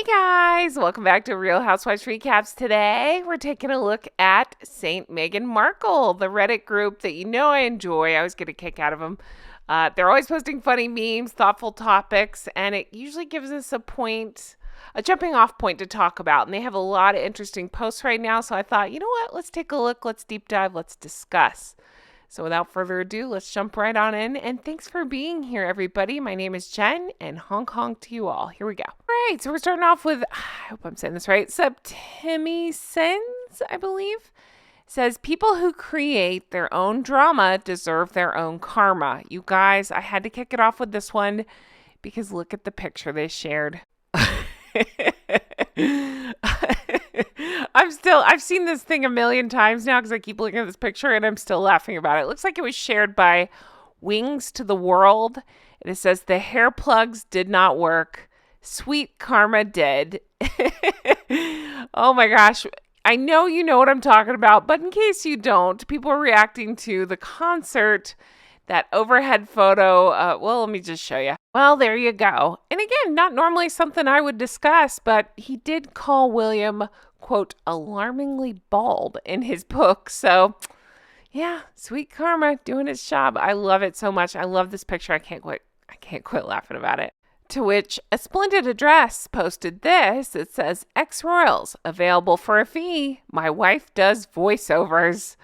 Hey guys, welcome back to Real Housewives Recaps. Today, we're taking a look at Saint Meghan Markle, the Reddit group that you know I enjoy. I always get a kick out of them. They're always posting funny memes, thoughtful topics, and it usually gives us a jumping off point to talk about. And they have a lot of interesting posts right now, so I thought, you know what, let's take a look, let's deep dive, let's discuss. So without further ado, let's jump right on in. And thanks for being here, everybody. My name is Jen, and honk honk to you all. Here we go. All right, so we're starting off with, I hope I'm saying this right, Septimi Sens, I believe. Says, people who create their own drama deserve their own karma. You guys, I had to kick it off with this one because look at the picture they shared. I've seen this thing a million times now because I keep looking at this picture and I'm still laughing about it. It looks like it was shared by Wings to the World. And it says, the hair plugs did not work. Sweet karma did. Oh my gosh. I know you know what I'm talking about, but in case you don't, people are reacting to the concert. That overhead photo, well, let me just show you. Well, there you go. And again, not normally something I would discuss, but he did call William, quote, alarmingly bald in his book. So, yeah, sweet karma doing its job. I love it so much. I love this picture. I can't quit laughing about it. To which a splendid address posted this. It says, ex-royals, available for a fee. My wife does voiceovers.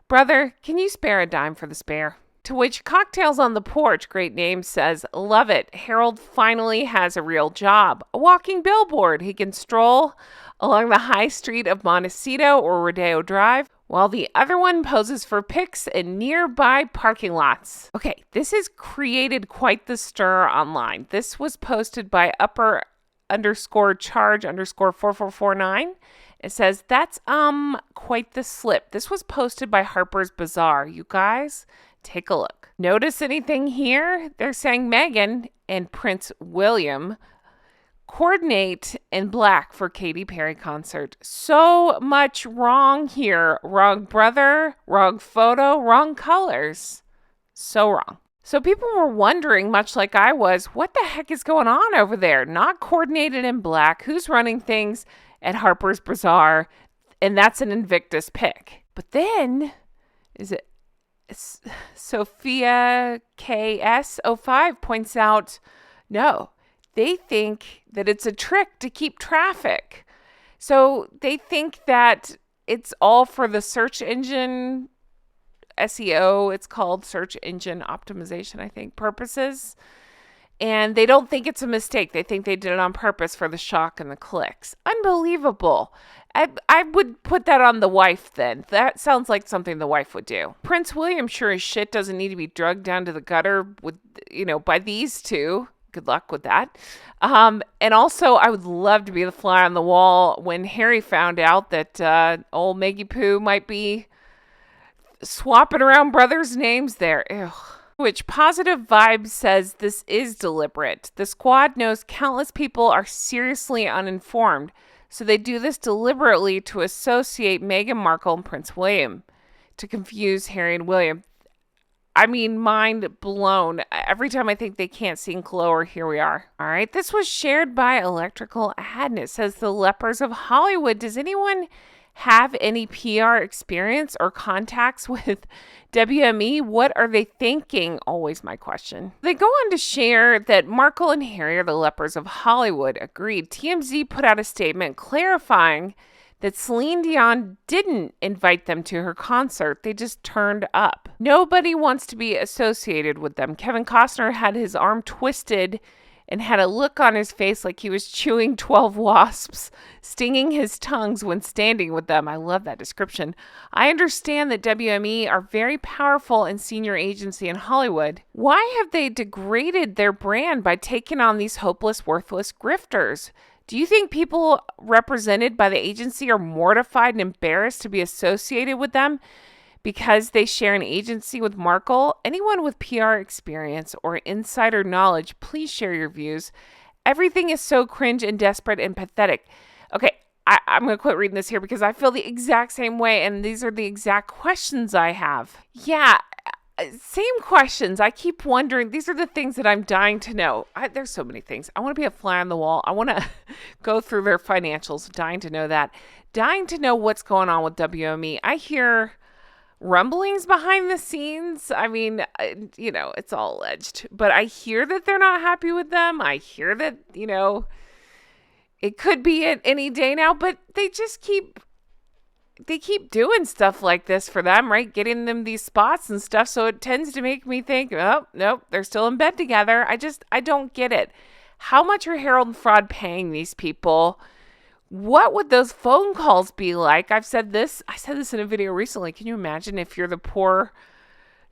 Brother, can you spare a dime for the spare? To which Cocktails on the Porch, great name, says, love it. Harold finally has a real job. A walking billboard. He can stroll along the high street of Montecito or Rodeo Drive, while the other one poses for pics in nearby parking lots. Okay, this has created quite the stir online. This was posted by upper_charge_4449. It says, that's quite the slip. This was posted by Harper's Bazaar. You guys, take a look. Notice anything here? They're saying Meghan and Prince William coordinate in black for Katy Perry concert. So much wrong here. Wrong brother, wrong photo, wrong colors. So wrong. So people were wondering, much like I was, what the heck is going on over there? Not coordinated in black. Who's running things at Harper's Bazaar? And that's an Invictus pick. But then, is it Sophia KS05 points out, no, they think that it's a trick to keep traffic. So they think that it's all for the search engine SEO, it's called search engine optimization, I think, purposes. And they don't think it's a mistake. They think they did it on purpose for the shock and the clicks. Unbelievable. I would put that on the wife then. That sounds like something the wife would do. Prince William sure as shit doesn't need to be drugged down to the gutter with, by these two. Good luck with that. And also, I would love to be the fly on the wall when Harry found out that old Maggie Poo might be swapping around brothers' names there. Ew. Which Positive Vibes says this is deliberate. The squad knows countless people are seriously uninformed, so they do this deliberately to associate Meghan Markle and Prince William, to confuse Harry and William. I mean, mind blown. Every time I think they can't sing Clover, here we are. All right, this was shared by Electrical Ad, and it says, the lepers of Hollywood. Does anyone have any PR experience or contacts with WME? What are they thinking? Always my question. They go on to share that Markle and Harry are the lepers of Hollywood. Agreed. TMZ put out a statement clarifying that Celine Dion didn't invite them to her concert. They just turned up. Nobody wants to be associated with them. Kevin Costner had his arm twisted and had a look on his face like he was chewing 12 wasps, stinging his tongues when standing with them. I love that description. I understand that WME are very powerful and senior agency in Hollywood. Why have they degraded their brand by taking on these hopeless, worthless grifters? Do you think people represented by the agency are mortified and embarrassed to be associated with them because they share an agency with Markle? Anyone with PR experience or insider knowledge, please share your views. Everything is so cringe and desperate and pathetic. Okay, I'm going to quit reading this here because I feel the exact same way, and these are the exact questions I have. Yeah, Same questions. I keep wondering. These are the things that I'm dying to know. There's so many things. I want to be a fly on the wall. I want to go through their financials. Dying to know that. Dying to know what's going on with WME. I hear rumblings behind the scenes. I mean, it's all alleged, but I hear that they're not happy with them. I hear that, it could be at any day now, but they keep doing stuff like this for them, right? Getting them these spots and stuff. So it tends to make me think, oh, nope, they're still in bed together. I don't get it. How much are Harold and Fraud paying these people? What would those phone calls be like? I said this in a video recently. Can you imagine if you're the poor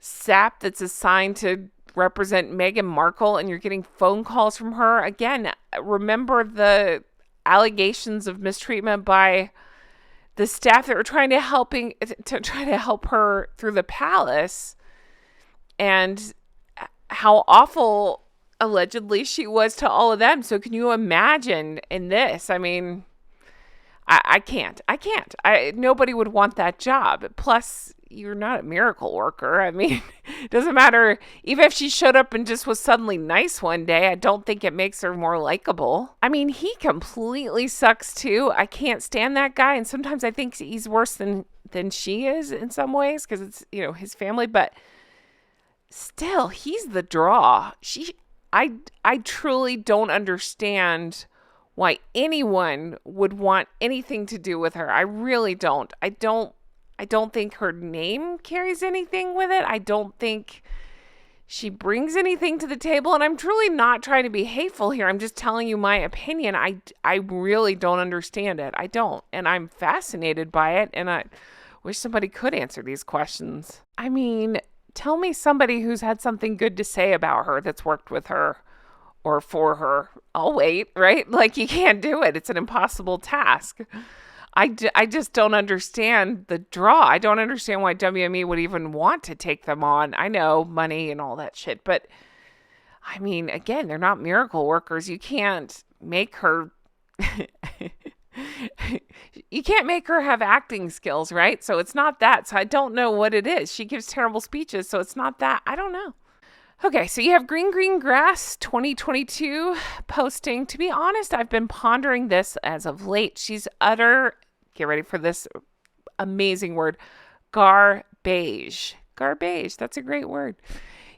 sap that's assigned to represent Meghan Markle and you're getting phone calls from her? Again, remember the allegations of mistreatment by the staff that were trying to help her through the palace, and how awful allegedly she was to all of them. So can you imagine in this? I mean, I can't. Nobody would want that job. Plus, you're not a miracle worker. I mean, it doesn't matter. Even if she showed up and just was suddenly nice one day, I don't think it makes her more likable. I mean, he completely sucks too. I can't stand that guy. And sometimes I think he's worse than she is in some ways because it's, his family. But still, he's the draw. I truly don't understand why anyone would want anything to do with her. I really don't. I don't think her name carries anything with it. I don't think she brings anything to the table. And I'm truly not trying to be hateful here. I'm just telling you my opinion. I really don't understand it. I don't. And I'm fascinated by it. And I wish somebody could answer these questions. I mean, tell me somebody who's had something good to say about her that's worked with her or for her. I'll wait, right? Like, you can't do it. It's an impossible task. I just don't understand the draw. I don't understand why WME would even want to take them on. I know money and all that shit, but I mean, again, they're not miracle workers. You can't make her have acting skills, right? So it's not that. So I don't know what it is. She gives terrible speeches, so it's not that. I don't know. Okay, so you have Green Grass 2022 posting. To be honest, I've been pondering this as of late. She's get ready for this amazing word, garbage. Garbage, that's a great word.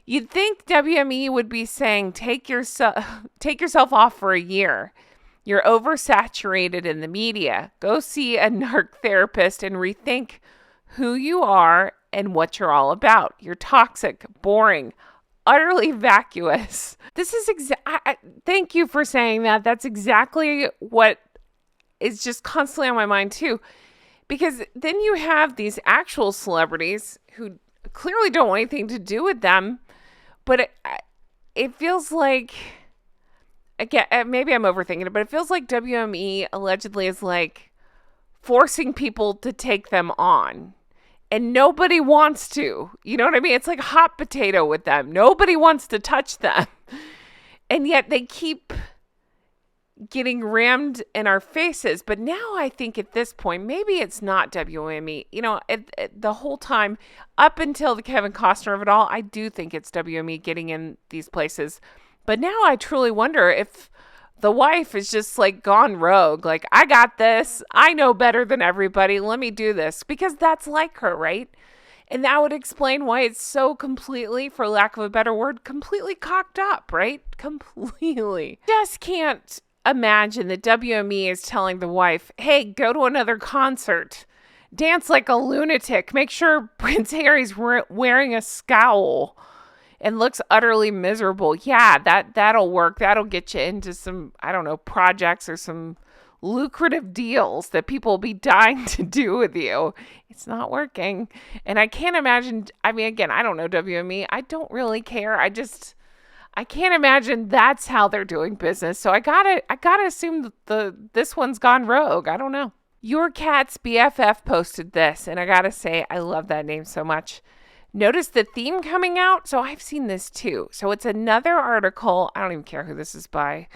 You'd think WME would be saying, take yourself off for a year. You're oversaturated in the media. Go see a narc therapist and rethink who you are and what you're all about. You're toxic, boring, utterly vacuous. This is thank you for saying that. That's exactly what is just constantly on my mind too. Because then you have these actual celebrities who clearly don't want anything to do with them. But it feels like, again, maybe I'm overthinking it, but it feels like WME allegedly is like forcing people to take them on. And nobody wants to. You know what I mean? It's like hot potato with them. Nobody wants to touch them. And yet they keep getting rammed in our faces. But now I think at this point, maybe it's not WME. The whole time, up until the Kevin Costner of it all, I do think it's WME getting in these places. But now I truly wonder if the wife is just like gone rogue. Like, I got this. I know better than everybody. Let me do this. Because that's like her, right? And that would explain why it's so completely, for lack of a better word, completely cocked up, right? Completely. Just can't imagine that WME is telling the wife, hey, go to another concert. Dance like a lunatic. Make sure Prince Harry's wearing a scowl and looks utterly miserable. Yeah, that'll work. That'll get you into some, I don't know, projects or some lucrative deals that people will be dying to do with you. It's not working. And I can't imagine, I mean, again, I don't know WME. I don't really care. I can't imagine that's how they're doing business. So I gotta assume that this one's gone rogue. I don't know. Your Cat's BFF posted this, and I gotta say, I love that name so much. Notice the theme coming out? So I've seen this too. So it's another article. I don't even care who this is by.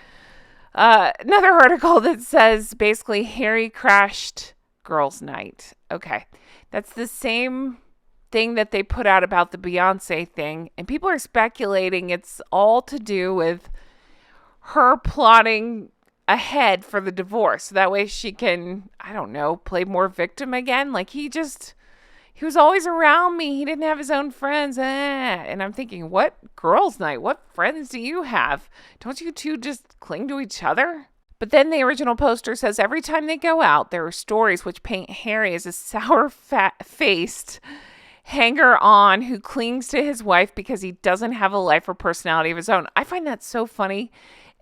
Another article that says basically Harry crashed girls' night. Okay. That's the same thing that they put out about the Beyonce thing, and people are speculating it's all to do with her plotting ahead for the divorce. So that way she can, I don't know, play more victim again. Like he was always around me. He didn't have his own friends. And I'm thinking, what girls' night? What friends do you have? Don't you two just cling to each other? But then the original poster says every time they go out, there are stories which paint Harry as a sour-faced hanger-on who clings to his wife because he doesn't have a life or personality of his own. I find that so funny.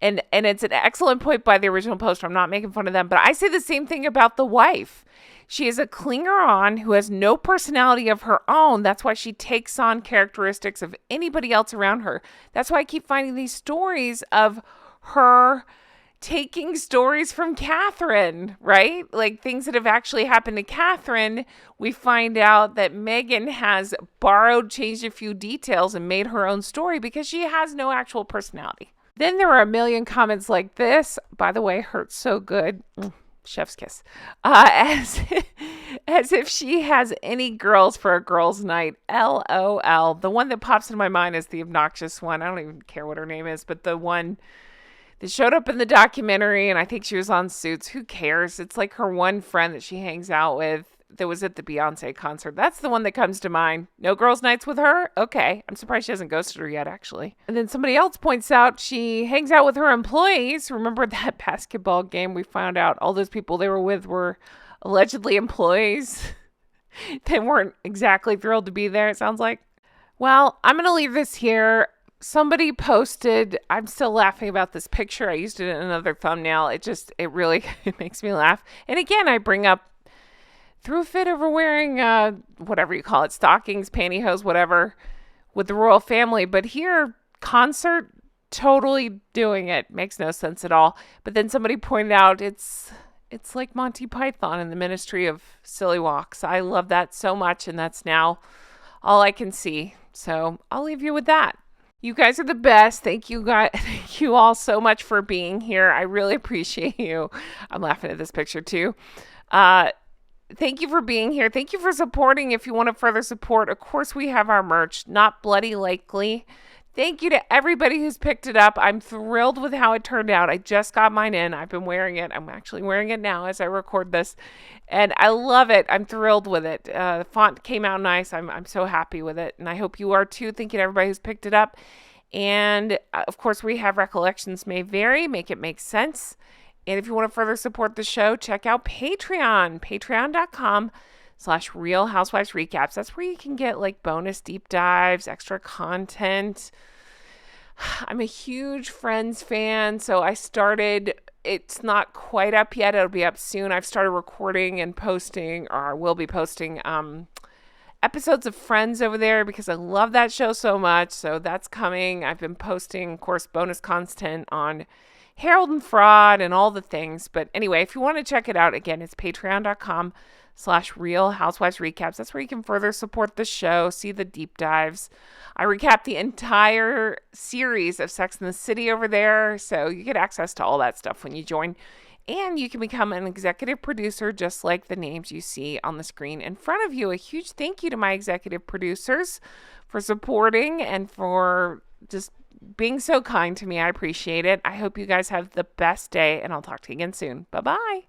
And it's an excellent point by the original poster. I'm not making fun of them, but I say the same thing about the wife. She is a clinger-on who has no personality of her own. That's why she takes on characteristics of anybody else around her. That's why I keep finding these stories of her taking stories from Catherine, right? Like things that have actually happened to Catherine. We find out that Meghan has changed a few details and made her own story because she has no actual personality. Then there are a million comments like this. By the way, hurts so good. Chef's kiss. As if she has any girls for a girls' night. LOL. The one that pops into my mind is the obnoxious one. I don't even care what her name is, but the one that showed up in the documentary, and I think she was on Suits. Who cares? It's like her one friend that she hangs out with that was at the Beyonce concert. That's the one that comes to mind. No girls' nights with her? Okay. I'm surprised she hasn't ghosted her yet, actually. And then somebody else points out she hangs out with her employees. Remember that basketball game? We found out all those people they were with were allegedly employees. They weren't exactly thrilled to be there, it sounds like. Well, I'm going to leave this here. Somebody posted, I'm still laughing about this picture. I used it in another thumbnail. It really it makes me laugh. And again, I bring up threw a fit over wearing whatever you call it, stockings, pantyhose, whatever, with the royal family. But here, concert, totally doing it. Makes no sense at all. But then somebody pointed out it's like Monty Python in the Ministry of Silly Walks. I love that so much, and that's now all I can see. So I'll leave you with that. You guys are the best. Thank you guys. Thank you all so much for being here. I really appreciate you. I'm laughing at this picture too. Thank you for being here. Thank you for supporting. If you want to further support, of course, we have our merch, Not Bloody Likely. Thank you to everybody who's picked it up. I'm thrilled with how it turned out. I just got mine in. I've been wearing it. I'm actually wearing it now as I record this. And I love it. I'm thrilled with it. The font came out nice. I'm so happy with it. And I hope you are too. Thank you to everybody who's picked it up. And of course, we have Recollections May Vary. Make it make sense. And if you want to further support the show, check out Patreon, patreon.com/Real Housewives Recaps. That's where you can get like bonus deep dives, extra content. I'm a huge Friends fan, so I started, it's not quite up yet. It'll be up soon. I've started recording and posting, or will be posting episodes of Friends over there because I love that show so much. So that's coming. I've been posting, of course, bonus content on Harold and Fraud and all the things. But anyway, if you want to check it out, again, it's patreon.com/Real Housewives Recaps. That's where you can further support the show, see the deep dives. I recap the entire series of Sex and the City over there, so you get access to all that stuff when you join. And you can become an executive producer just like the names you see on the screen in front of you. A huge thank you to my executive producers for supporting and for just being so kind to me. I appreciate it. I hope you guys have the best day, and I'll talk to you again soon. Bye-bye.